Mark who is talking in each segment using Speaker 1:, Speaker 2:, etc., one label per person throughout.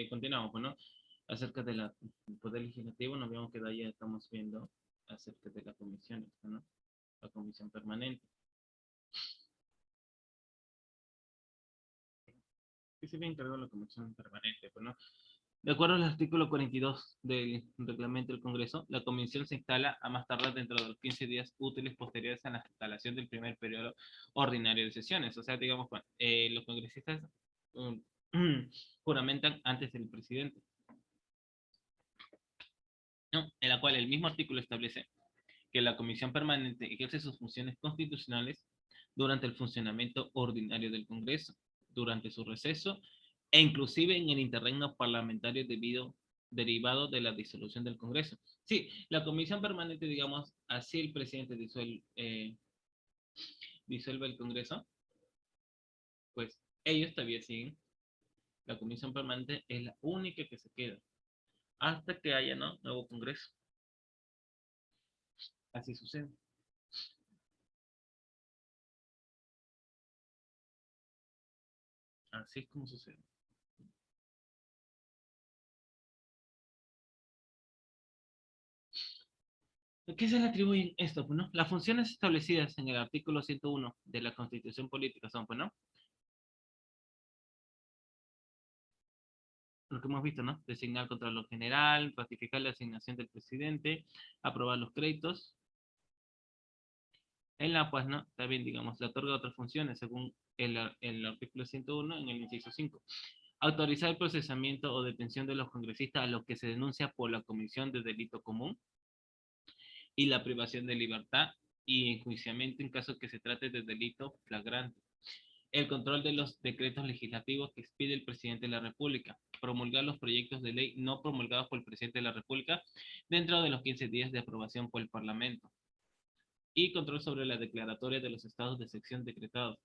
Speaker 1: Continuamos, pues, ¿no? Acerca del Poder Legislativo, nos vemos que de ahí ya estamos viendo acerca de la comisión, ¿no? La comisión permanente. ¿Qué se ve encargado de la comisión permanente? Pues, ¿no? De acuerdo al artículo 42 del reglamento del Congreso, la comisión se instala a más tardar dentro de los 15 días útiles posteriores a la instalación del primer periodo ordinario de sesiones. O sea, digamos, los congresistas um, juramentan antes del presidente, ¿no? En la cual el mismo artículo establece que la comisión permanente ejerce sus funciones constitucionales durante el funcionamiento ordinario del Congreso, durante su receso e inclusive en el interregno parlamentario derivado de la disolución del Congreso. Sí, la comisión permanente, digamos, así el presidente disuelve el Congreso, pues ellos todavía siguen. La comisión permanente es la única que se queda hasta que haya, ¿no?, nuevo Congreso. Así sucede. Así es como sucede. ¿Qué se le atribuyen esto? Pues, ¿no? Las funciones establecidas en el artículo 101 de la Constitución Política son, pues, ¿no?, lo que hemos visto, ¿no? Designar Contralor General, ratificar la asignación del presidente, aprobar los créditos. En la, pues, ¿no?, también, digamos, le otorga otras funciones según el artículo 101 en el inciso 5. Autorizar el procesamiento o detención de los congresistas a los que se denuncia por la comisión de delito común y la privación de libertad y enjuiciamiento en caso que se trate de delito flagrante. El control de los decretos legislativos que expide el presidente de la República, promulgar los proyectos de ley no promulgados por el presidente de la República dentro de los 15 días de aprobación por el Parlamento, y control sobre la declaratoria de los estados de excepción decretados.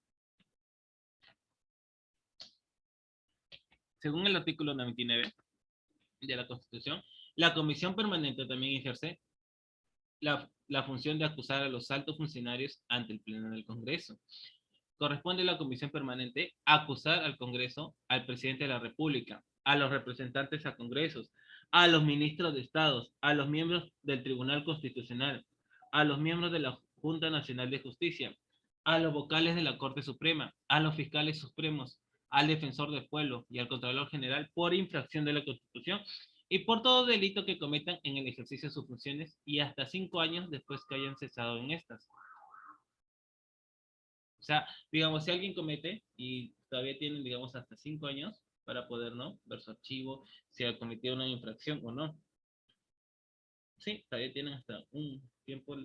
Speaker 1: Según el artículo 99 de la Constitución, la Comisión Permanente también ejerce la función de acusar a los altos funcionarios ante el Pleno del Congreso. Corresponde a la Comisión Permanente acusar al Congreso, al presidente de la República, a los representantes a congresos, a los ministros de Estados, a los miembros del Tribunal Constitucional, a los miembros de la Junta Nacional de Justicia, a los vocales de la Corte Suprema, a los fiscales supremos, al defensor del pueblo y al Contralor General por infracción de la Constitución y por todo delito que cometan en el ejercicio de sus funciones y hasta 5 años después que hayan cesado en estas. O sea, digamos, si alguien comete y todavía tienen, digamos, hasta 5 años para poder, ¿no?, ver su archivo, si ha cometido una infracción o no. Sí, todavía tienen hasta un tiempo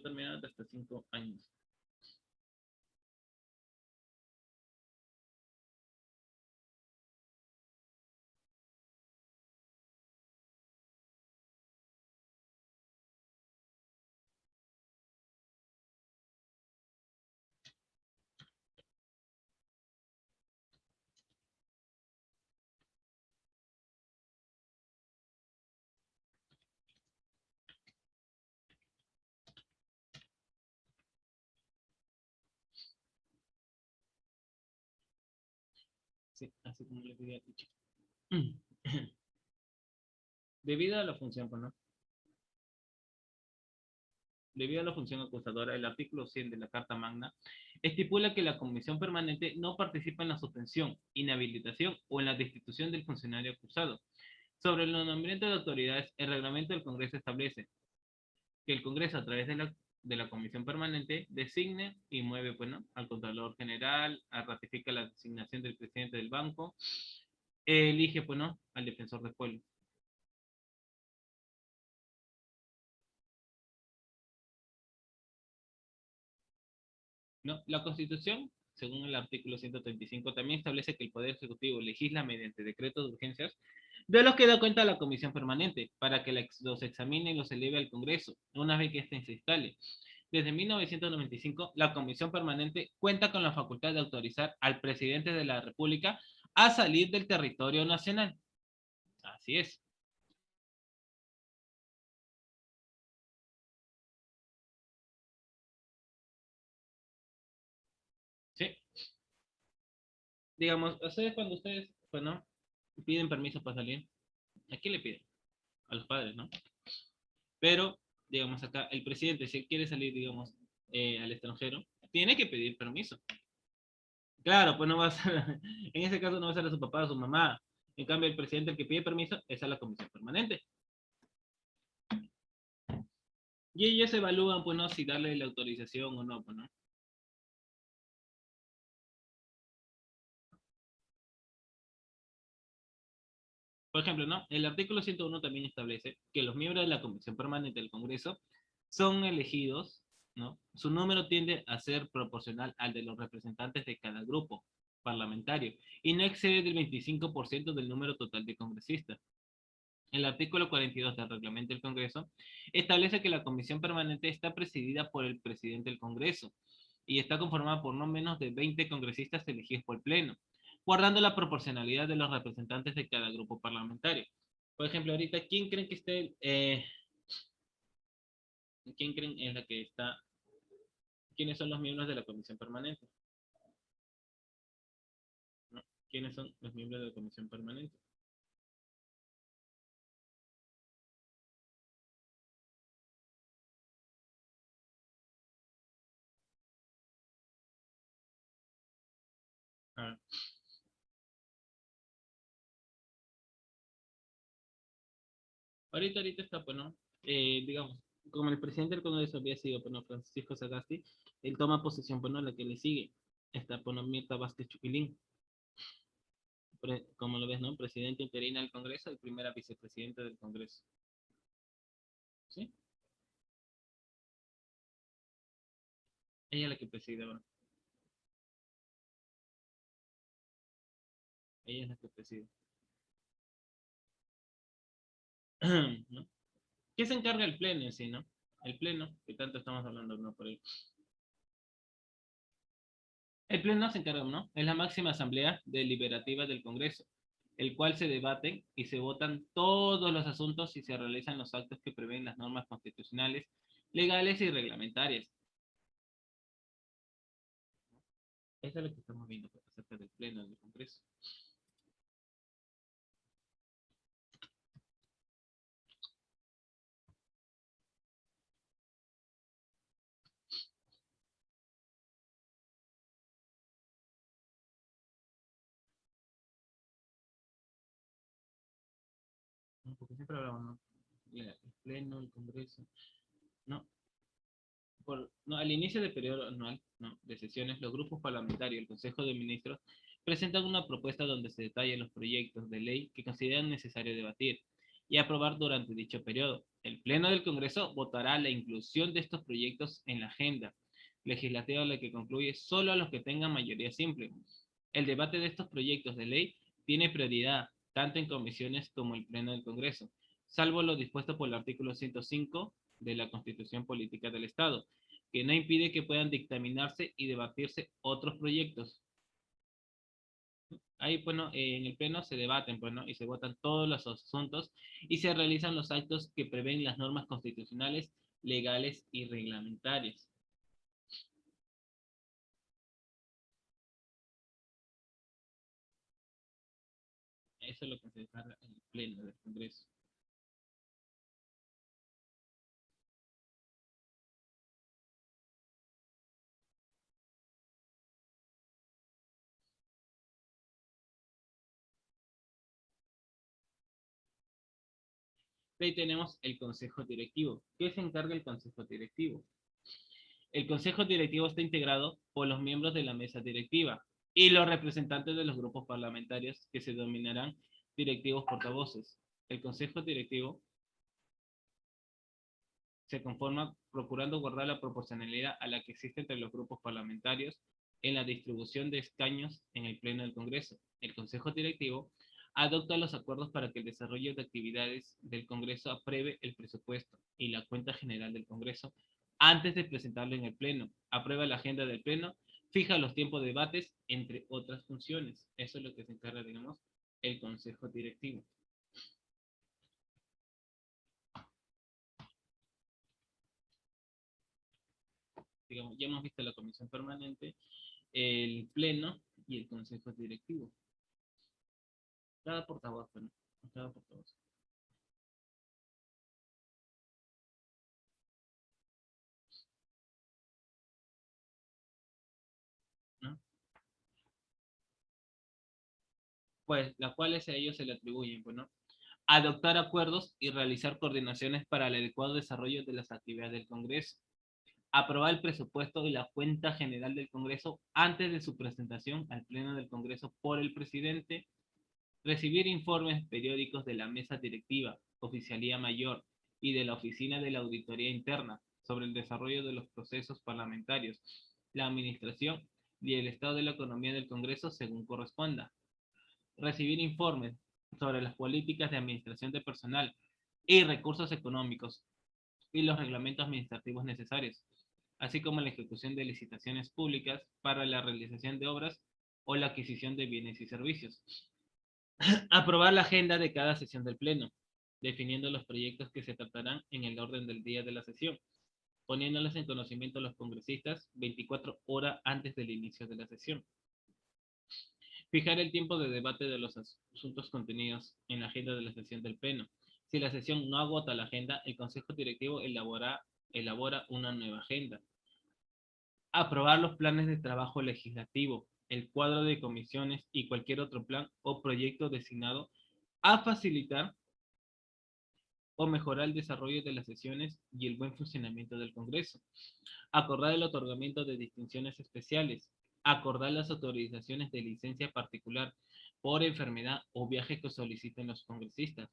Speaker 1: terminado de hasta 5 años. Sí, así como les había dicho. Debido a la función, pues, ¿no? Debido a la función acusadora, el artículo 100 de la Carta Magna estipula que la Comisión Permanente no participa en la suspensión, inhabilitación o en la destitución del funcionario acusado. Sobre el nombramiento de autoridades, el reglamento del Congreso establece que el Congreso, a través de la Comisión Permanente, designe y mueve, pues, ¿no?, al Contralor General, ratifica la designación del presidente del banco, elige, pues, ¿no?, al defensor del pueblo. ¿No? La Constitución, según el artículo 135, también establece que el Poder Ejecutivo legisla mediante decretos de urgencias de los que da cuenta la Comisión Permanente para que los examine y los eleve al Congreso una vez que éste se instale. Desde 1995, la Comisión Permanente cuenta con la facultad de autorizar al presidente de la República a salir del territorio nacional. Así es. Sí. Digamos, ustedes cuando ustedes, bueno, piden permiso para salir. ¿A quién le piden? A los padres, ¿no? Pero, digamos acá, el presidente, si él quiere salir, digamos, al extranjero, tiene que pedir permiso. Claro, pues no va a ser, en ese caso no va a ser a su papá o a su mamá. En cambio, el presidente el que pide permiso es a la comisión permanente. Y ellos evalúan, pues no, si darle la autorización o no, pues no. Por ejemplo, ¿no? El artículo 101 también establece que los miembros de la comisión permanente del Congreso son elegidos, ¿no? Su número tiende a ser proporcional al de los representantes de cada grupo parlamentario y no excede del 25% del número total de congresistas. El artículo 42 del reglamento del Congreso establece que la comisión permanente está presidida por el presidente del Congreso y está conformada por no menos de 20 congresistas elegidos por el Pleno, guardando la proporcionalidad de los representantes de cada grupo parlamentario. Por ejemplo, ahorita, ¿quién creen es la que está, quiénes son los miembros de la comisión permanente? ¿No? ¿Quiénes son los miembros de la comisión permanente? A ver, ahorita está, bueno, digamos, como el presidente del Congreso había sido, bueno, Francisco Sagasti, él toma posesión, bueno, la que le sigue, está, bueno, Mirta Vázquez Chuquilín, como lo ves, ¿no? Presidente interina del Congreso y primera vicepresidenta del Congreso, ¿sí? Ella es la que preside, bueno, ella es la que preside. ¿No? ¿Qué se encarga el Pleno en sí, no? El Pleno, que tanto estamos hablando, ¿no? Por ahí. El Pleno se encarga, ¿no? Es la máxima asamblea deliberativa del Congreso, el cual se debaten y se votan todos los asuntos y se realizan los actos que prevén las normas constitucionales, legales y reglamentarias. Eso es lo que estamos viendo pues, acerca del Pleno del Congreso. ¿No? Porque siempre hablamos, ¿no? El Pleno, el Congreso. No, no, al inicio del periodo anual no, de sesiones, los grupos parlamentarios y el Consejo de Ministros presentan una propuesta donde se detallan los proyectos de ley que consideran necesario debatir y aprobar durante dicho periodo. El Pleno del Congreso votará la inclusión de estos proyectos en la agenda legislativa, la que concluye solo a los que tengan mayoría simple. El debate de estos proyectos de ley tiene prioridad tanto en comisiones como en el Pleno del Congreso, salvo lo dispuesto por el artículo 105 de la Constitución Política del Estado, que no impide que puedan dictaminarse y debatirse otros proyectos. Ahí, bueno, en el pleno se debaten, bueno, y se votan todos los asuntos y se realizan los actos que prevén las normas constitucionales, legales y reglamentarias. Eso es lo que se encarga en el pleno del Congreso. Ahí tenemos el Consejo Directivo. ¿Qué se encarga el Consejo Directivo? El Consejo Directivo está integrado por los miembros de la mesa directiva y los representantes de los grupos parlamentarios que se denominarán directivos portavoces. El Consejo Directivo se conforma procurando guardar la proporcionalidad a la que existe entre los grupos parlamentarios en la distribución de escaños en el Pleno del Congreso. El Consejo Directivo adopta los acuerdos para que el desarrollo de actividades del Congreso apruebe el presupuesto y la cuenta general del Congreso antes de presentarlo en el Pleno, aprueba la agenda del Pleno, fija los tiempos de debates, entre otras funciones. Eso es lo que se encarga, digamos, el Consejo Directivo. Digamos, ya hemos visto la Comisión Permanente, el Pleno y el Consejo Directivo. Cada portavoz, bueno, cada portavoz. ¿No? Pues las cuales a ellos se le atribuyen, pues, ¿no? Adoptar acuerdos y realizar coordinaciones para el adecuado desarrollo de las actividades del Congreso. Aprobar el presupuesto y la cuenta general del Congreso antes de su presentación al Pleno del Congreso por el presidente. Recibir informes periódicos de la mesa directiva, oficialía mayor y de la oficina de la auditoría interna sobre el desarrollo de los procesos parlamentarios, la administración y el estado de la economía del Congreso según corresponda. Recibir informes sobre las políticas de administración de personal y recursos económicos y los reglamentos administrativos necesarios, así como la ejecución de licitaciones públicas para la realización de obras o la adquisición de bienes y servicios. Aprobar la agenda de cada sesión del Pleno, definiendo los proyectos que se tratarán en el orden del día de la sesión, poniéndolos en conocimiento a los congresistas 24 horas antes del inicio de la sesión. Fijar el tiempo de debate de los asuntos contenidos en la agenda de la sesión del Pleno. Si la sesión no agota la agenda, el Consejo Directivo elabora una nueva agenda. Aprobar los planes de trabajo legislativo, el cuadro de comisiones y cualquier otro plan o proyecto destinado a facilitar o mejorar el desarrollo de las sesiones y el buen funcionamiento del Congreso. Acordar el otorgamiento de distinciones especiales. Acordar las autorizaciones de licencia particular por enfermedad o viaje que soliciten los congresistas,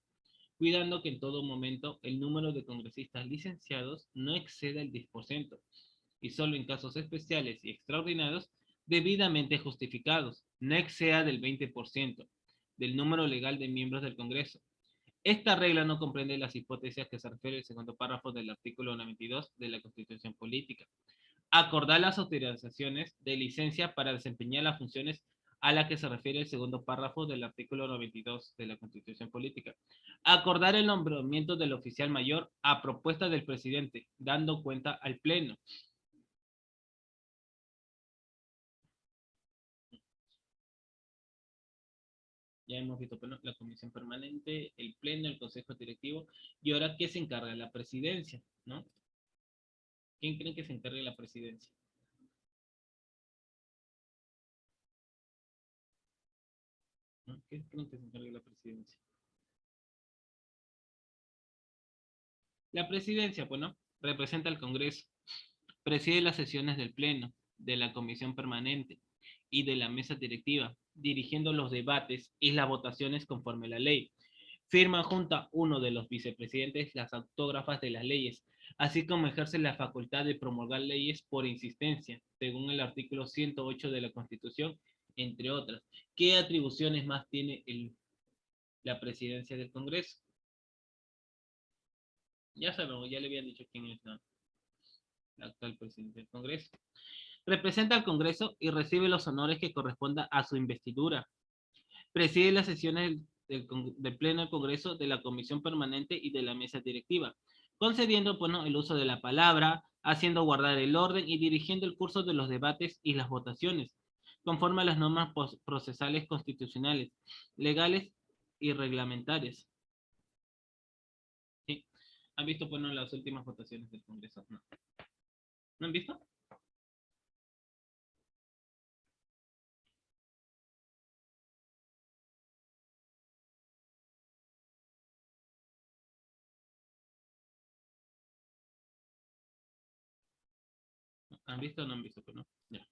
Speaker 1: cuidando que en todo momento el número de congresistas licenciados no exceda el 10% y solo en casos especiales y extraordinarios debidamente justificados, no exceda del 20% del número legal de miembros del Congreso. Esta regla no comprende las hipótesis que se refiere el segundo párrafo del artículo 92 de la Constitución Política. Acordar las autorizaciones de licencia para desempeñar las funciones a las que se refiere el segundo párrafo del artículo 92 de la Constitución Política. Acordar el nombramiento del oficial mayor a propuesta del presidente, dando cuenta al Pleno. Ya hemos visto, bueno, la comisión permanente, el Pleno, el Consejo Directivo, y ahora, ¿qué se encarga? La presidencia, ¿no? ¿Quién creen que se encargue de la presidencia? ¿No? ¿Quién creen que se encargue de la presidencia? La presidencia, bueno, representa al Congreso, preside las sesiones del Pleno, de la Comisión Permanente y de la Mesa Directiva, dirigiendo los debates y las votaciones conforme a la ley. Firma junto a uno de los vicepresidentes las autógrafas de las leyes, así como ejerce la facultad de promulgar leyes por insistencia, según el artículo 108 de la Constitución, entre otras. ¿Qué atribuciones más tiene la presidencia del Congreso? Ya sabemos, ya le habían dicho quién es la actual presidente del Congreso. Representa al Congreso y recibe los honores que correspondan a su investidura. Preside las sesiones del Pleno del Congreso, de la Comisión Permanente y de la Mesa Directiva, concediendo, bueno, el uso de la palabra, haciendo guardar el orden y dirigiendo el curso de los debates y las votaciones, conforme a las normas procesales constitucionales, legales y reglamentarias. ¿Sí? ¿Han visto, bueno, las últimas votaciones del Congreso? No. ¿No han visto? ¿Han visto o no han visto? Pues no. Ya.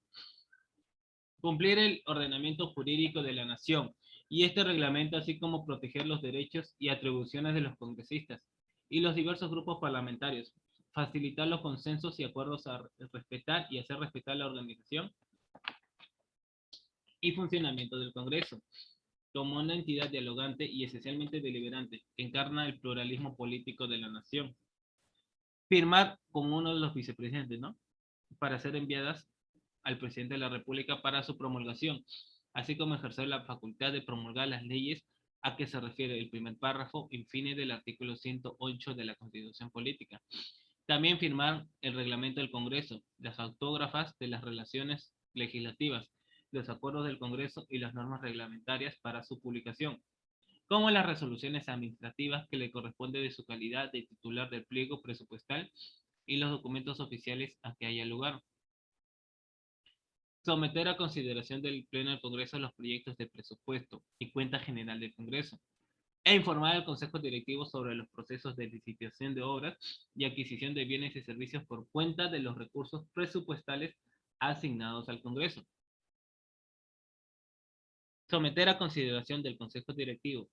Speaker 1: Cumplir el ordenamiento jurídico de la nación y este reglamento, así como proteger los derechos y atribuciones de los congresistas y los diversos grupos parlamentarios, facilitar los consensos y acuerdos a respetar y hacer respetar la organización y funcionamiento del Congreso, como una entidad dialogante y esencialmente deliberante, que encarna el pluralismo político de la nación. Firmar con uno de los vicepresidentes, ¿no? Para ser enviadas al presidente de la República para su promulgación, así como ejercer la facultad de promulgar las leyes a que se refiere el primer párrafo en fines del artículo 108 de la Constitución Política. También firmar el reglamento del Congreso, las autógrafas de las relaciones legislativas, los acuerdos del Congreso y las normas reglamentarias para su publicación. como las resoluciones administrativas que le corresponde de su calidad de titular del pliego presupuestal y los documentos oficiales a que haya lugar. Someter a consideración del Pleno del Congreso los proyectos de presupuesto y cuenta general del Congreso, e informar al Consejo Directivo sobre los procesos de licitación de obras y adquisición de bienes y servicios por cuenta de los recursos presupuestales asignados al Congreso. Someter a consideración del Consejo Directivo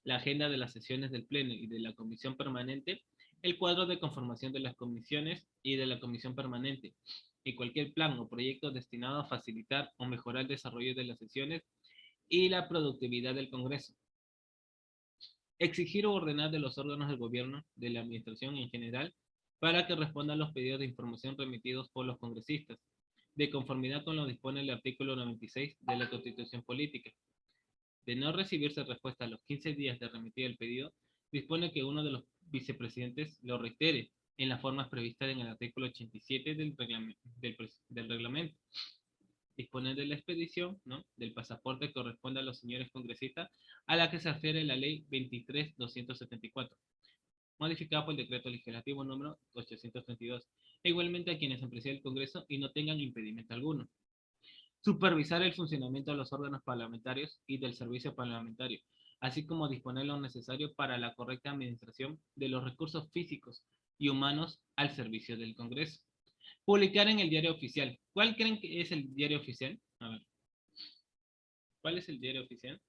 Speaker 1: la agenda de las sesiones del Pleno y de la Comisión Permanente, el cuadro de conformación de las comisiones y de la Comisión Permanente, y cualquier plan o proyecto destinado a facilitar o mejorar el desarrollo de las sesiones y la productividad del Congreso. Exigir o ordenar de los órganos del gobierno, de la administración en general, para que respondan los pedidos de información remitidos por los congresistas, de conformidad con lo que dispone el artículo 96 de la Constitución Política. De no recibirse respuesta a los 15 días de remitir el pedido, dispone que uno de los vicepresidentes lo reitere en las formas previstas en el artículo 87 del reglamento. Disponer de la expedición, ¿no?, del pasaporte que corresponde a los señores congresistas, a la que se refiere la ley 23.274, modificada por el decreto legislativo número 832, e igualmente a quienes presiden el Congreso y no tengan impedimento alguno. Supervisar el funcionamiento de los órganos parlamentarios y del servicio parlamentario, así como disponer lo necesario para la correcta administración de los recursos físicos y humanos al servicio del Congreso. Publicar en el diario oficial. ¿Cuál creen que es el diario oficial? A ver. ¿Cuál es el diario oficial?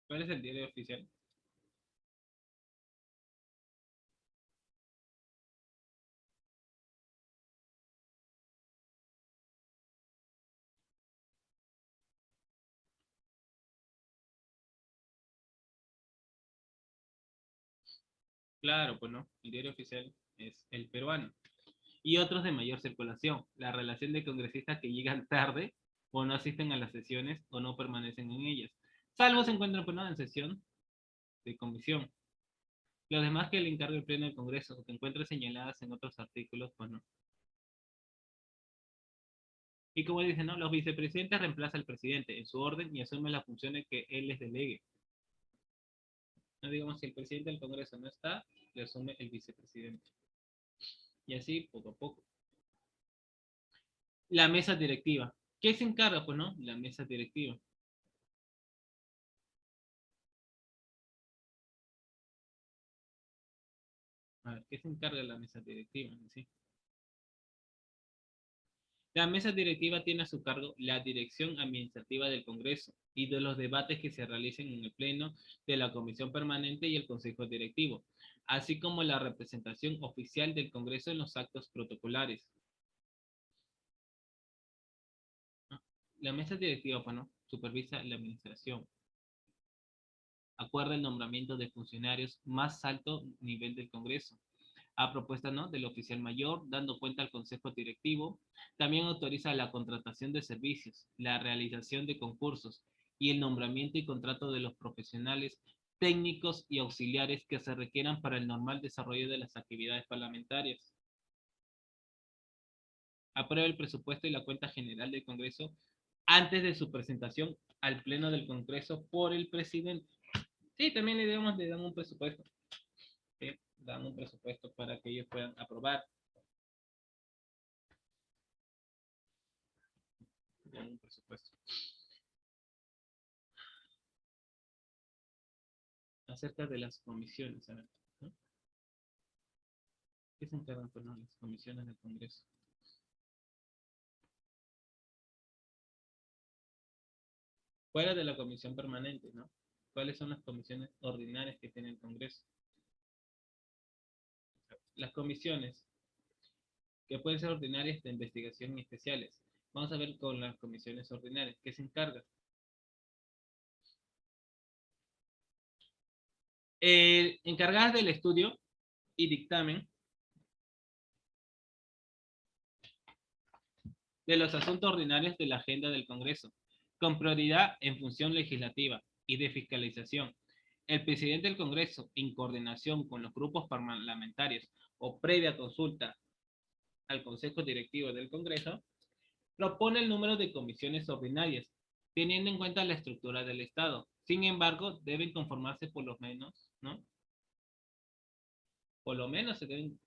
Speaker 1: ¿Cuál es el diario oficial? Claro, pues no. El diario oficial es el peruano. Y otros de mayor circulación. La relación de congresistas que llegan tarde o no asisten a las sesiones o no permanecen en ellas. Salvo se encuentran, pues no, en sesión de comisión. Los demás que le encargue el Pleno del Congreso o que encuentre señaladas en otros artículos, pues no. Y como dicen, ¿no?, los vicepresidentes reemplazan al presidente en su orden y asumen las funciones que él les delegue. No digamos, si el presidente del Congreso no está, le asume el vicepresidente. Y así, poco a poco. La mesa directiva. ¿Qué se encarga? Pues no, la mesa directiva. A ver, ¿qué se encarga de la mesa directiva? ¿Sí? La mesa directiva tiene a su cargo la dirección administrativa del Congreso y de los debates que se realicen en el Pleno de la Comisión Permanente y el Consejo Directivo, así como la representación oficial del Congreso en los actos protocolares. La mesa directiva, bueno, supervisa la administración, acuerda el nombramiento de funcionarios más alto nivel del Congreso, a propuesta, ¿no?, del oficial mayor, dando cuenta al Consejo Directivo. También autoriza la contratación de servicios, la realización de concursos y el nombramiento y contrato de los profesionales técnicos y auxiliares que se requieran para el normal desarrollo de las actividades parlamentarias. Aprueba el presupuesto y la cuenta general del Congreso antes de su presentación al Pleno del Congreso por el presidente. Sí, también le dan un presupuesto. ¿Sí? Dan un presupuesto para que ellos puedan aprobar. Dan un presupuesto. Acerca de las comisiones, a ver, ¿no? ¿Qué se encargan, pues, no, las comisiones del Congreso? Fuera de la comisión permanente, ¿no? ¿Cuáles son las comisiones ordinarias que tiene el Congreso? Las comisiones que pueden ser ordinarias de investigación y especiales. Vamos a ver con las comisiones ordinarias. ¿Qué se encarga? Encargadas del estudio y dictamen de los asuntos ordinarios de la agenda del Congreso, con prioridad en función legislativa y de fiscalización, El presidente del Congreso, en coordinación con los grupos parlamentarios o previa consulta al Consejo Directivo del Congreso, propone el número de comisiones ordinarias, teniendo en cuenta la estructura del Estado. Sin embargo, deben conformarse por lo menos, ¿no? Por lo menos se deben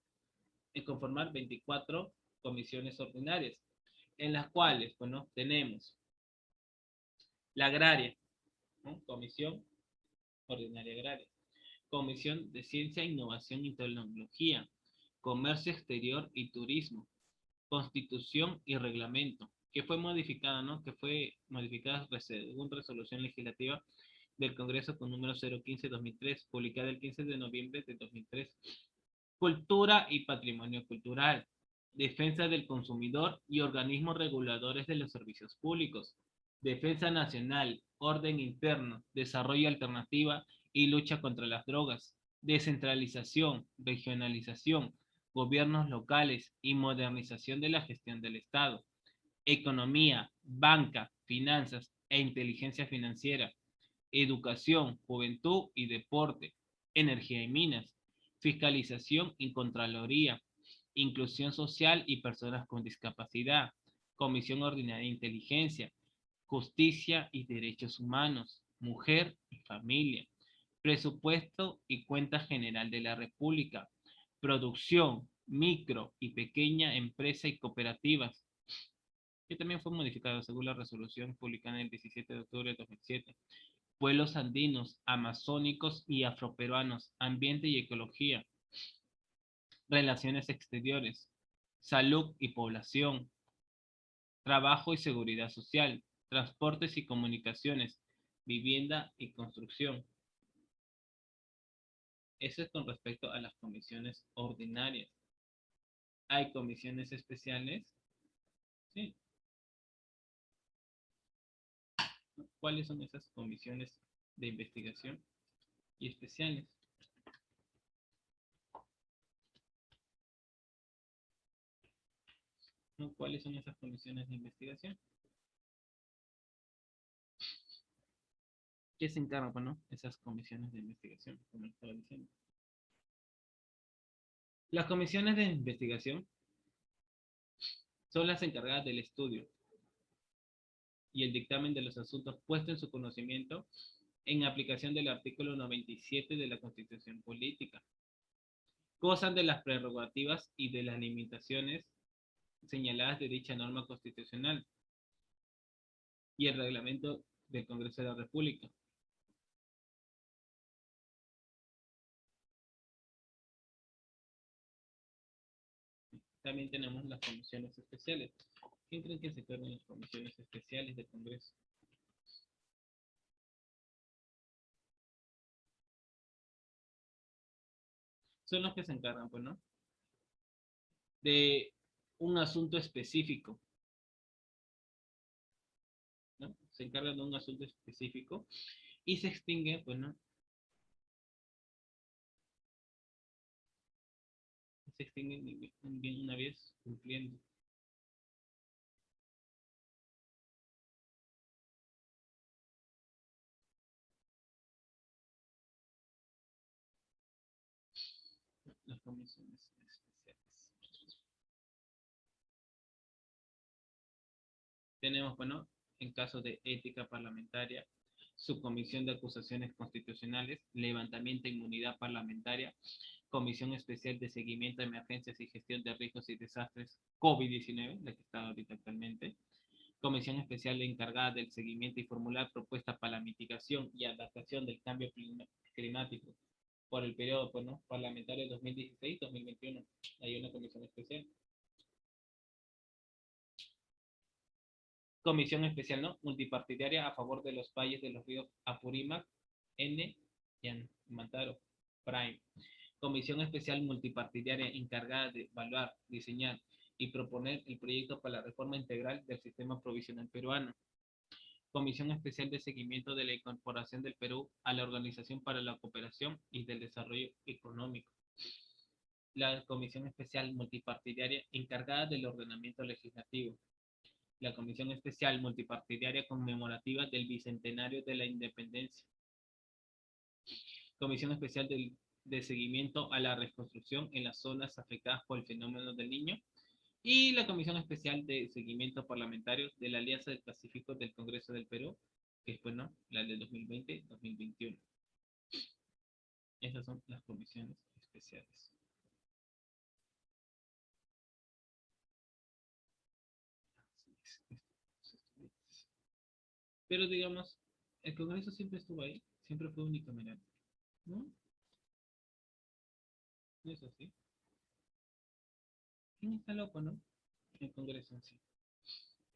Speaker 1: conformar 24 comisiones ordinarias, en las cuales, bueno, tenemos la agraria, ¿no? Comisión ordinaria agraria. Comisión de Ciencia, Innovación y Tecnología, Comercio Exterior y Turismo, Constitución y Reglamento, que fue modificada, ¿no? Que fue modificada según resolución legislativa del Congreso con número 015-2003, publicada el 15 de noviembre de 2003. Cultura y Patrimonio Cultural, Defensa del Consumidor y organismos reguladores de los servicios públicos, Defensa Nacional, Orden Interno, Desarrollo Alternativa y Lucha contra las Drogas, Descentralización, Regionalización, Gobiernos locales y modernización de la gestión del Estado, Economía, Banca, Finanzas e Inteligencia Financiera, Educación, Juventud y Deporte, Energía y Minas, Fiscalización y Contraloría, Inclusión Social y Personas con Discapacidad, Comisión Ordinaria de Inteligencia, Justicia y Derechos Humanos, Mujer y Familia, Presupuesto y Cuenta General de la República, Producción, Micro y Pequeña Empresa y Cooperativas, que también fue modificado según la resolución publicada el 17 de octubre de 2007. Pueblos andinos, amazónicos y afroperuanos, ambiente y ecología, relaciones exteriores, salud y población, trabajo y seguridad social, transportes y comunicaciones, vivienda y construcción. Eso es con respecto a las comisiones ordinarias. ¿Hay comisiones especiales? Sí. ¿Cuáles son esas comisiones de investigación y especiales? ¿No? ¿Cuáles son esas comisiones de investigación? ¿Qué se encargan, bueno, esas comisiones de investigación, como estaba diciendo? Las comisiones de investigación son las encargadas del estudio y el dictamen de los asuntos puestos en su conocimiento en aplicación del artículo 97 de la Constitución Política. Gozan de las prerrogativas y de las limitaciones señaladas de dicha norma constitucional y el reglamento del Congreso de la República. También tenemos las comisiones especiales. ¿Quién creen que se encargan las comisiones especiales del Congreso? Son los que se encargan, pues, ¿no? De un asunto específico, ¿no? Se encargan de un asunto específico y se extingue, pues, ¿no? Se extingue bien una vez cumpliendo. Las comisiones especiales. Tenemos, bueno, en caso de ética parlamentaria, subcomisión de acusaciones constitucionales, levantamiento de inmunidad parlamentaria, comisión especial de seguimiento de emergencias y gestión de riesgos y desastres COVID-19, la que está ahorita actualmente, comisión especial encargada del seguimiento y formular propuestas para la mitigación y adaptación del cambio climático por el periodo, pues, ¿no?, parlamentario 2016-2021. Hay una comisión especial. Comisión especial, ¿no?, multipartidaria a favor de los valles de los ríos Apurímac, N y Mantaro, Prime. Comisión especial multipartidaria encargada de evaluar, diseñar y proponer el proyecto para la reforma integral del sistema provisional peruano. Comisión especial de seguimiento de la incorporación del Perú a la Organización para la Cooperación y del Desarrollo Económico. La Comisión especial multipartidaria encargada del ordenamiento legislativo. La Comisión Especial Multipartidaria Conmemorativa del Bicentenario de la Independencia. Comisión Especial de Seguimiento a la Reconstrucción en las zonas afectadas por el fenómeno del Niño, y la Comisión Especial de Seguimiento Parlamentario de la Alianza del Pacífico del Congreso del Perú, que es, bueno, la del 2020-2021. Esas son las comisiones especiales. Pero digamos, el Congreso siempre estuvo ahí, siempre fue unicameral, ¿no? ¿No es así? ¿Quién está loco, no? El Congreso en sí.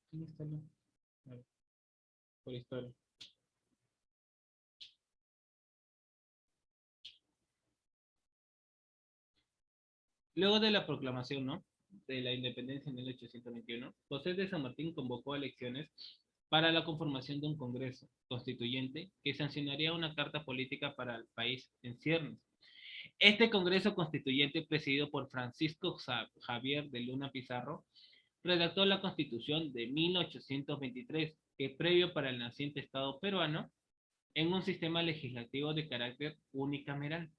Speaker 1: ¿Quién está loco? A ver, por historia. Luego de la proclamación, ¿no?, de la independencia en 1821, José de San Martín convocó elecciones para la conformación de un Congreso constituyente que sancionaría una carta política para el país en ciernes. Este Congreso Constituyente, presidido por Francisco Javier de Luna Pizarro, redactó la Constitución de 1823, que previo para el naciente Estado peruano, en un sistema legislativo de carácter unicameral.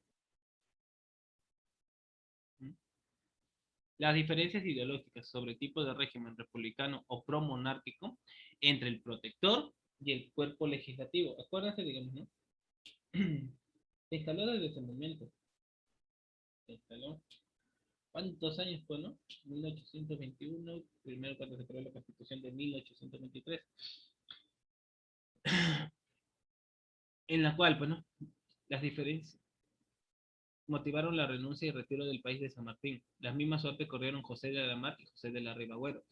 Speaker 1: Las diferencias ideológicas sobre tipo de régimen republicano o promonárquico entre el protector y el cuerpo legislativo. Acuérdense, digamos, ¿no? Se instaló desde ese momento. Se instaló. ¿Cuántos años fue, no? 1821, primero cuando se creó la Constitución de 1823, en la cual, bueno, las diferencias motivaron la renuncia y retiro del país de San Martín. Las mismas suertes corrieron José de la Mar y José de la Ribagüero.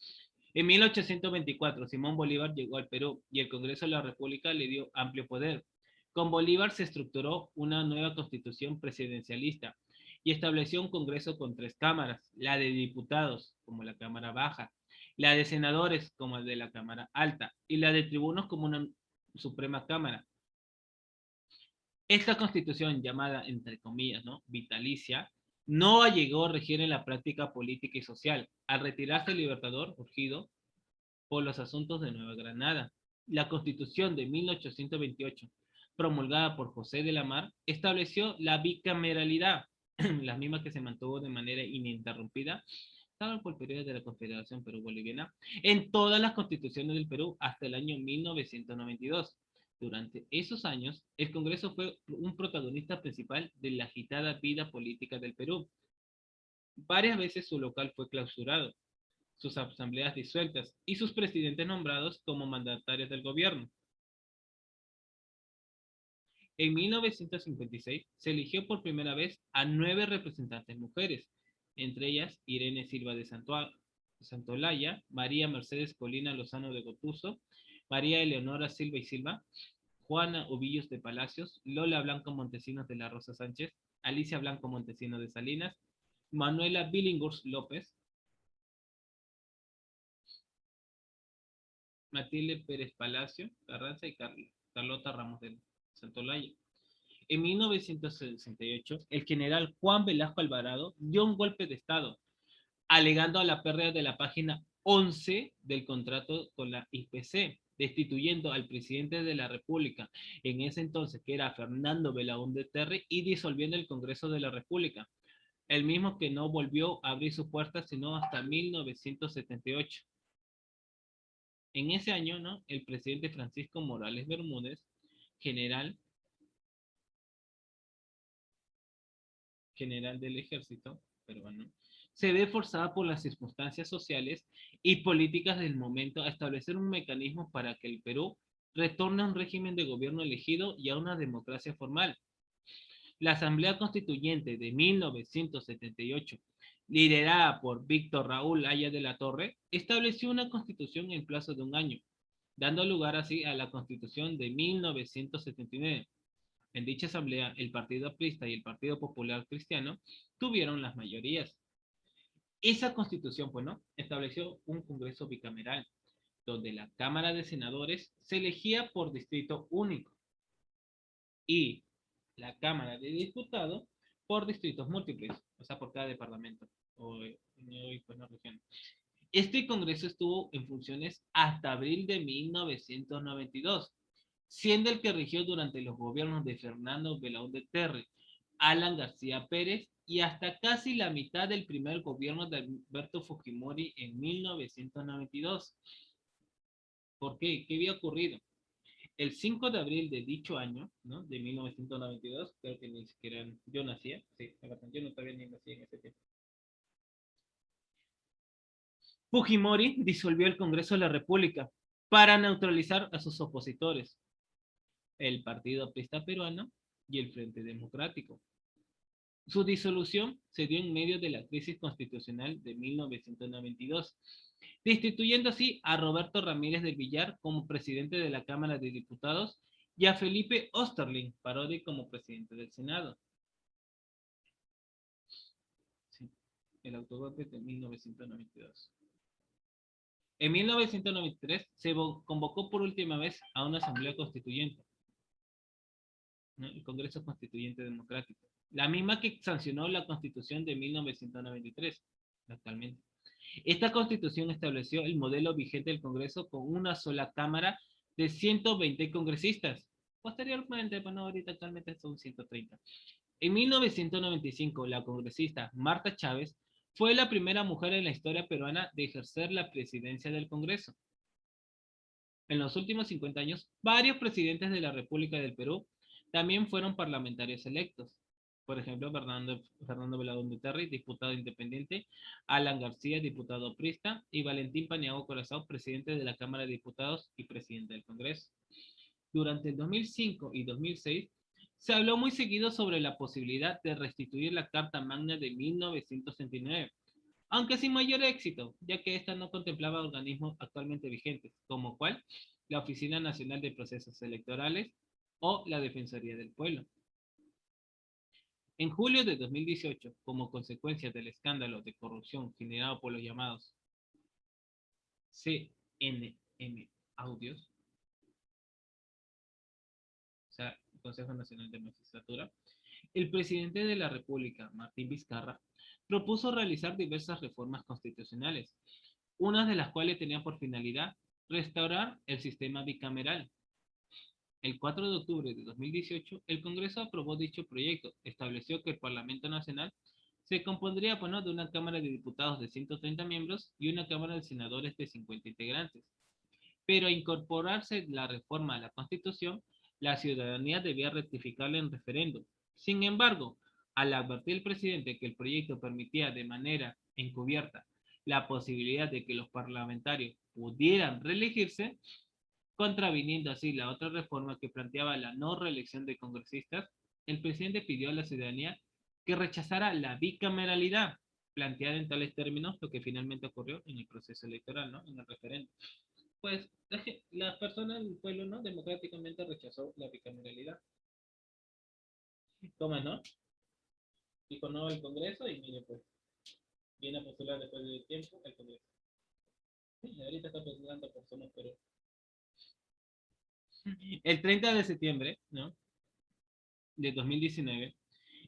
Speaker 1: En 1824, Simón Bolívar llegó al Perú y el Congreso de la República le dio amplio poder. Con Bolívar se estructuró una nueva constitución presidencialista y estableció un Congreso con 3 cámaras, la de diputados, como la Cámara Baja, la de senadores, como la de la Cámara Alta, y la de tribunos, como una Suprema Cámara. Esta constitución, llamada, entre comillas, ¿no?, vitalicia, no llegó a regir en la práctica política y social. Al retirarse el Libertador, urgido por los asuntos de Nueva Granada, la Constitución de 1828, promulgada por José de la Mar, estableció la bicameralidad, la misma que se mantuvo de manera ininterrumpida, salvo por el periodo de la Confederación Perú-Boliviana, en todas las constituciones del Perú hasta el año 1992. Durante esos años, el Congreso fue un protagonista principal de la agitada vida política del Perú. Varias veces su local fue clausurado, sus asambleas disueltas y sus presidentes nombrados como mandatarios del gobierno. En 1956 se eligió por primera vez a 9 representantes mujeres, entre ellas Irene Silva de Santolaya, María Mercedes Colina Lozano de Gotuso, María Eleonora Silva y Silva, Juana Ovillos de Palacios, Lola Blanco Montesinos de la Rosa Sánchez, Alicia Blanco Montesinos de Salinas, Manuela Billinghurst López, Matilde Pérez Palacio Carranza y Carlota Ramos de Santolaya. En 1968, el general Juan Velasco Alvarado dio un golpe de Estado, alegando a la pérdida de la página 11 del contrato con la IPC, destituyendo al presidente de la República, en ese entonces, que era Fernando Belaúnde Terry, y disolviendo el Congreso de la República, el mismo que no volvió a abrir sus puertas sino hasta 1978. En ese año, ¿no?, el presidente Francisco Morales Bermúdez, general del ejército peruano, se ve forzada por las circunstancias sociales y políticas del momento a establecer un mecanismo para que el Perú retorne a un régimen de gobierno elegido y a una democracia formal. La Asamblea Constituyente de 1978, liderada por Víctor Raúl Haya de la Torre, estableció una constitución en plazo de un año, dando lugar así a la Constitución de 1979. En dicha asamblea, el Partido Aprista y el Partido Popular Cristiano tuvieron las mayorías. Esa constitución, bueno, estableció un Congreso bicameral, donde la Cámara de Senadores se elegía por distrito único y la Cámara de Diputados por distritos múltiples, o sea, por cada departamento o pues, no, región. Este Congreso estuvo en funciones hasta abril de 1992. siendo el que rigió durante los gobiernos de Fernando Belaúnde Terry, Alan García Pérez y hasta casi la mitad del primer gobierno de Alberto Fujimori en 1992. ¿Por qué? ¿Qué había ocurrido? El 5 de abril de dicho año, ¿no? De 1992, creo que ni siquiera yo nacía, sí, yo no todavía ni nací en ese tiempo. Fujimori disolvió el Congreso de la República para neutralizar a sus opositores, el Partido Aprista Peruano y el Frente Democrático. Su disolución se dio en medio de la crisis constitucional de 1992, destituyendo así a Roberto Ramírez del Villar como presidente de la Cámara de Diputados y a Felipe Osterling Parodi como presidente del Senado. Sí, el autogolpe de 1992. En 1993 se convocó por última vez a una asamblea constituyente, ¿no? El Congreso Constituyente Democrático, la misma que sancionó la Constitución de 1993, actualmente. Esta Constitución estableció el modelo vigente del Congreso con una sola Cámara de 120 congresistas. Posteriormente, bueno, ahorita actualmente son 130. En 1995, la congresista Marta Chávez fue la primera mujer en la historia peruana de ejercer la presidencia del Congreso. En los últimos 50 años, varios presidentes de la República del Perú también fueron parlamentarios electos. Por ejemplo, Fernando Belaúnde Terry, diputado independiente, Alan García, diputado aprista, y Valentín Paniagua Corazao, presidente de la Cámara de Diputados y presidente del Congreso. Durante el 2005 y 2006, se habló muy seguido sobre la posibilidad de restituir la Carta Magna de 1969, aunque sin mayor éxito, ya que esta no contemplaba organismos actualmente vigentes, como cuál, la Oficina Nacional de Procesos Electorales o la Defensoría del Pueblo. En julio de 2018, como consecuencia del escándalo de corrupción generado por los llamados CNN audios, o sea, el Consejo Nacional de Magistratura, el presidente de la República, Martín Vizcarra, propuso realizar diversas reformas constitucionales, unas de las cuales tenían por finalidad restaurar el sistema bicameral. El 4 de octubre de 2018, el Congreso aprobó dicho proyecto. Estableció que el Parlamento Nacional se compondría de una Cámara de Diputados de 130 miembros y una Cámara de Senadores de 50 integrantes. Pero a incorporarse la reforma a la Constitución, la ciudadanía debía rectificarla en referéndum. Sin embargo, al advertir el presidente que el proyecto permitía de manera encubierta la posibilidad de que los parlamentarios pudieran reelegirse, contraviniendo así la otra reforma que planteaba la no reelección de congresistas, el presidente pidió a la ciudadanía que rechazara la bicameralidad planteada en tales términos, lo que finalmente ocurrió en el proceso electoral, ¿no? En el referéndum. Pues la persona, el pueblo, ¿no? Democráticamente rechazó la bicameralidad. Toma, ¿no? Dijo no al Congreso y mire, pues, viene a postular después de tiempo el Congreso. Sí, ahorita está postulando personas, pero el 30 de septiembre, ¿no? De 2019,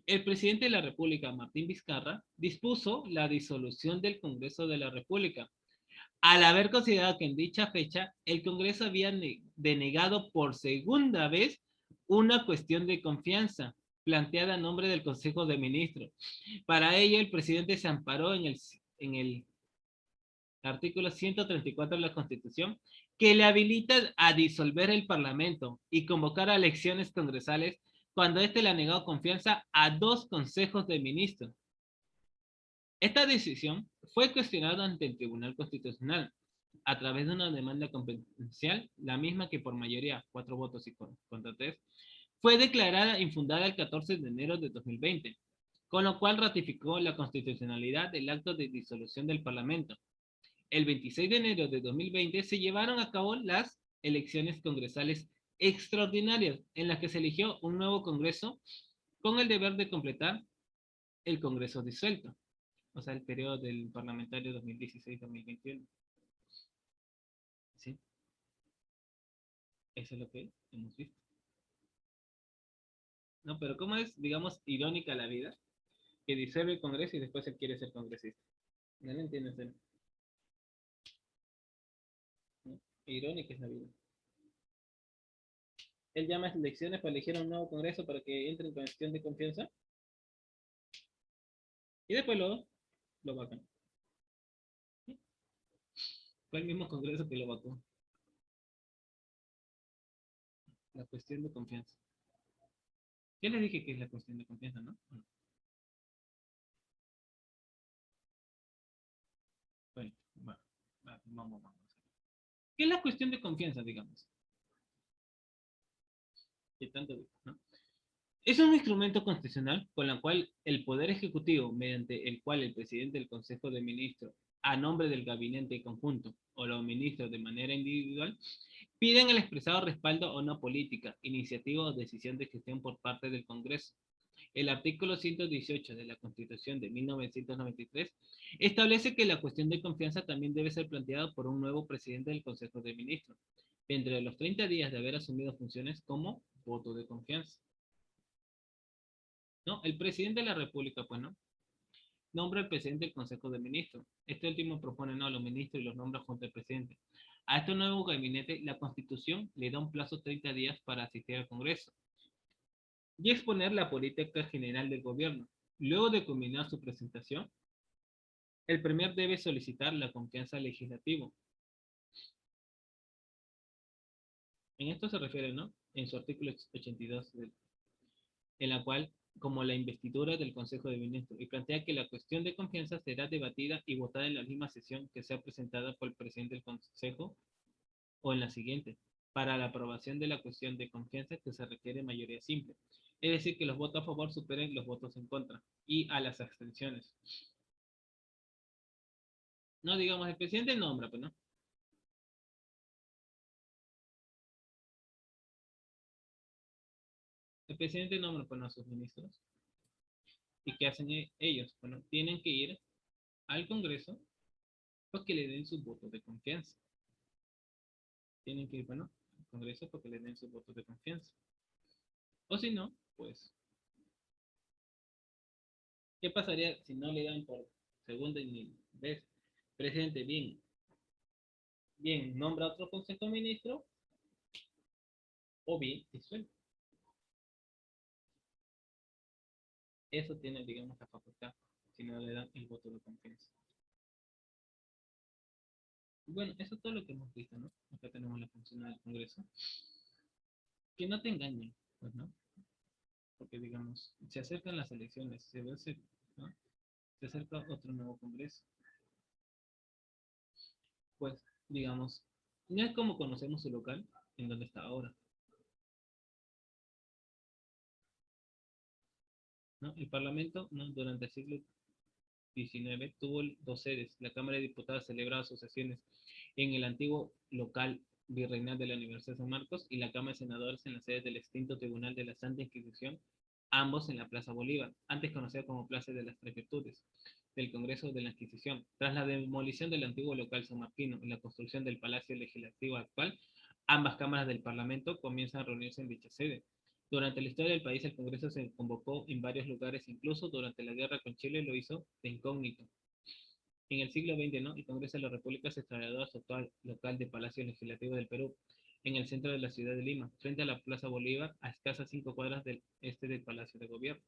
Speaker 1: el presidente de la República, Martín Vizcarra, dispuso la disolución del Congreso de la República, al haber considerado que en dicha fecha el Congreso había denegado por segunda vez una cuestión de confianza planteada a nombre del Consejo de Ministros. Para ello, el presidente se amparó en el artículo 134 de la Constitución, que le habilita a disolver el Parlamento y convocar a elecciones congresales cuando éste le ha negado confianza a 2 consejos de ministros. Esta decisión fue cuestionada ante el Tribunal Constitucional a través de una demanda competencial, la misma que por mayoría, 4 votos y contra 3, fue declarada infundada el 14 de enero de 2020, con lo cual ratificó la constitucionalidad del acto de disolución del Parlamento. El 26 de enero de 2020 se llevaron a cabo las elecciones congresales extraordinarias en las que se eligió un nuevo Congreso con el deber de completar el Congreso disuelto, o sea, el periodo del parlamentario 2016-2021. ¿Sí? Eso es lo que hemos visto. No, pero ¿cómo es, digamos, irónica la vida? Que disuelve el Congreso y después él quiere ser congresista. No lo entiendes, ¿no? Irónica es la vida. Él llama a elecciones para elegir a un nuevo Congreso para que entre en cuestión de confianza y después lo vacan. Fue el mismo Congreso que lo vacó. La cuestión de confianza. Ya les dije que es la cuestión de confianza, ¿no? Bueno, vamos. ¿Qué es la cuestión de confianza, digamos? ¿Qué tanto, no? Es un instrumento constitucional con el cual el Poder Ejecutivo, mediante el cual el presidente del Consejo de Ministros, a nombre del gabinete conjunto o los ministros de manera individual, piden el expresado respaldo a una política, iniciativa o decisión de gestión por parte del Congreso. El artículo 118 de la Constitución de 1993 establece que la cuestión de confianza también debe ser planteada por un nuevo presidente del Consejo de Ministros, dentro de los 30 días de haber asumido funciones como voto de confianza. ¿No? El presidente de la República, pues, ¿no? Nombra al presidente del Consejo de Ministros. Este último propone, ¿no?, a los ministros y los nombra junto al presidente. A este nuevo gabinete, la Constitución le da un plazo de 30 días para asistir al Congreso y exponer la política general del gobierno. Luego de culminar su presentación, el Premier debe solicitar la confianza legislativa. En esto se refiere, ¿no?, en su artículo 82, en la cual, como la investidura del Consejo de Ministros, y plantea que la cuestión de confianza será debatida y votada en la misma sesión que sea presentada por el presidente del Consejo o en la siguiente, para la aprobación de la cuestión de confianza que se requiere mayoría simple. Es decir, que los votos a favor superen los votos en contra y a las abstenciones. No, digamos, el presidente nombra, pues, ¿no? El presidente nombra, pues, ¿no?, a sus ministros. ¿Y qué hacen ellos? Bueno, tienen que ir al Congreso para que le den sus votos de confianza. Tienen que ir, bueno, al Congreso para que le den sus votos de confianza. O si no, pues, ¿qué pasaría si no le dan por segunda vez? Presidente, bien, nombra otro consejo de ministros o bien disuelve. Eso tiene, digamos, la facultad si no le dan el voto de confianza. Bueno, eso es todo lo que hemos visto, ¿no? Acá tenemos la función del Congreso. Que no te engañen, pues, ¿no? Porque, digamos, se acercan las elecciones, ¿no?, se acerca otro nuevo Congreso. Pues, digamos, no es como conocemos su local en donde está ahora, ¿no? El Parlamento, ¿no?, durante el siglo XIX tuvo dos sedes. La Cámara de Diputados celebraba sus sesiones en el antiguo local virreinal de la Universidad de San Marcos y la Cámara de Senadores en la sede del extinto Tribunal de la Santa Inquisición, ambos en la Plaza Bolívar, antes conocida como Plaza de las Tres Virtudes, del Congreso de la Inquisición. Tras la demolición del antiguo local sanmarquino y la construcción del Palacio Legislativo actual, ambas cámaras del Parlamento comienzan a reunirse en dicha sede. Durante la historia del país, el Congreso se convocó en varios lugares, incluso durante la guerra con Chile lo hizo de incógnito. En el siglo XX, ¿no?, el Congreso de la República se trasladó a su actual local de Palacio Legislativo del Perú, en el centro de la ciudad de Lima, frente a la Plaza Bolívar, a escasas 5 cuadras del este del Palacio de Gobierno.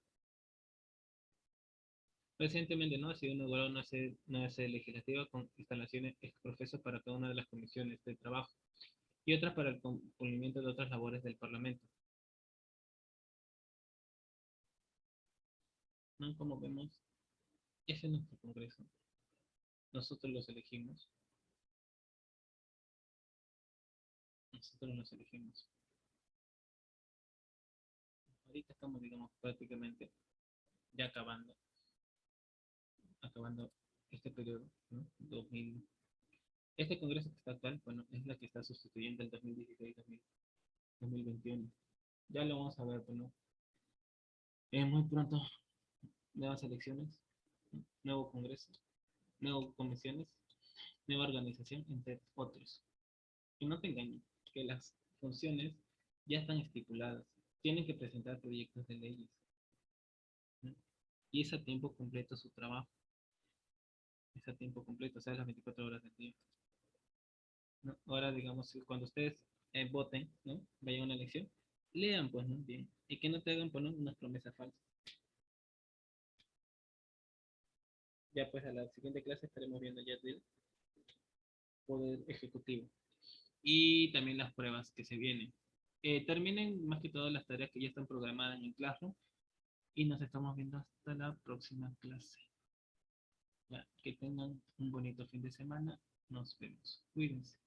Speaker 1: Recientemente, ¿no?, ha sido inaugurada una sede legislativa con instalaciones exprofeso para cada una de las comisiones de trabajo y otras para el cumplimiento de otras labores del Parlamento. ¿No? Como vemos, ese es nuestro Congreso. Nosotros los elegimos. Nosotros los elegimos. Ahorita estamos, digamos, prácticamente ya acabando este periodo, ¿no? 2000. Este Congreso que está actual, bueno, es la que está sustituyendo el 2016-2021. Ya lo vamos a ver, bueno, es muy pronto nuevas elecciones, nuevo Congreso, nuevas comisiones, nueva organización, entre otros. Y no te engañen, que las funciones ya están estipuladas. Tienen que presentar proyectos de leyes, ¿no? Y es a tiempo completo su trabajo. Es a tiempo completo, o sea, las 24 horas del día, ¿no? Ahora, digamos, cuando ustedes voten, ¿no?, vayan a una elección, Lean, pues, ¿no? Bien. Y que no te hagan poner unas promesas falsas. Ya, pues, a la siguiente clase estaremos viendo ya el poder ejecutivo. Y también las pruebas que se vienen. Terminen más que todo las tareas que ya están programadas en el Classroom y nos estamos viendo hasta la próxima clase. Ya, que tengan un bonito fin de semana. Nos vemos. Cuídense.